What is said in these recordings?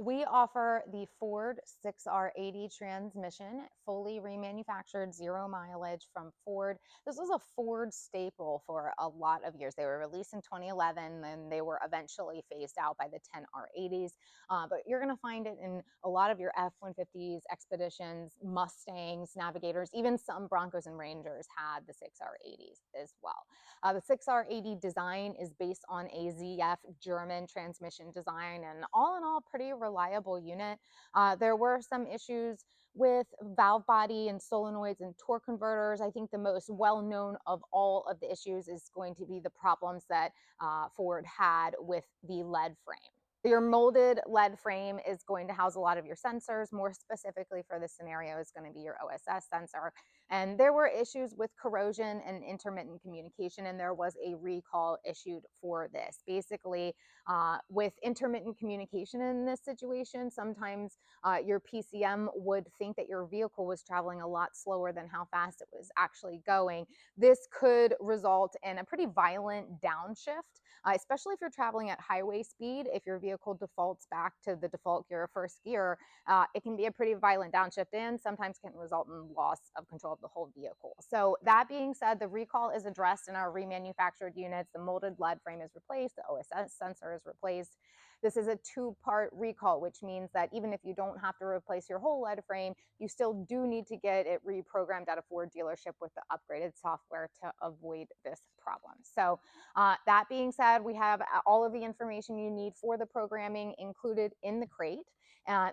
We offer the Ford 6R80 transmission, fully remanufactured, zero mileage from Ford. This was a Ford staple for a lot of years. They were released in 2011, and they were eventually phased out by the 10R80s. But you're going to find it in a lot of your F-150s, Expeditions, Mustangs, Navigators, even some Broncos and Rangers had the 6R80s as well. The 6R80 design is based on a ZF German transmission design, and all in all, pretty reliable unit. There were some issues with valve body and solenoids and torque converters. I think the most well-known of all of the issues is going to be the problems that Ford had with the lead frame. Your molded lead frame is going to house a lot of your sensors. More specifically for this scenario is going to be your OSS sensor. And there were issues with corrosion and intermittent communication, and there was a recall issued for this. Basically, with intermittent communication in this situation, sometimes your PCM would think that your vehicle was traveling a lot slower than how fast it was actually going. This could result in a pretty violent downshift, especially if you're traveling at highway speed. If your vehicle defaults back to the default gear, first gear, it can be a pretty violent downshift and sometimes can result in loss of control of the whole vehicle. So that being said, the recall is addressed in our remanufactured units. The molded lead frame is replaced, the OSS sensor is replaced. This is a two-part recall, which means that even if you don't have to replace your whole lead frame, you still do need to get it reprogrammed at a Ford dealership with the upgraded software to avoid this problem. So that being said, we have all of the information you need for the programming included in the crate.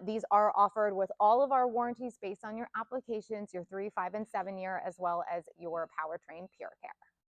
These are offered with all of our warranties based on your applications, your 3, 5, and 7 year, as well as your powertrain pure care.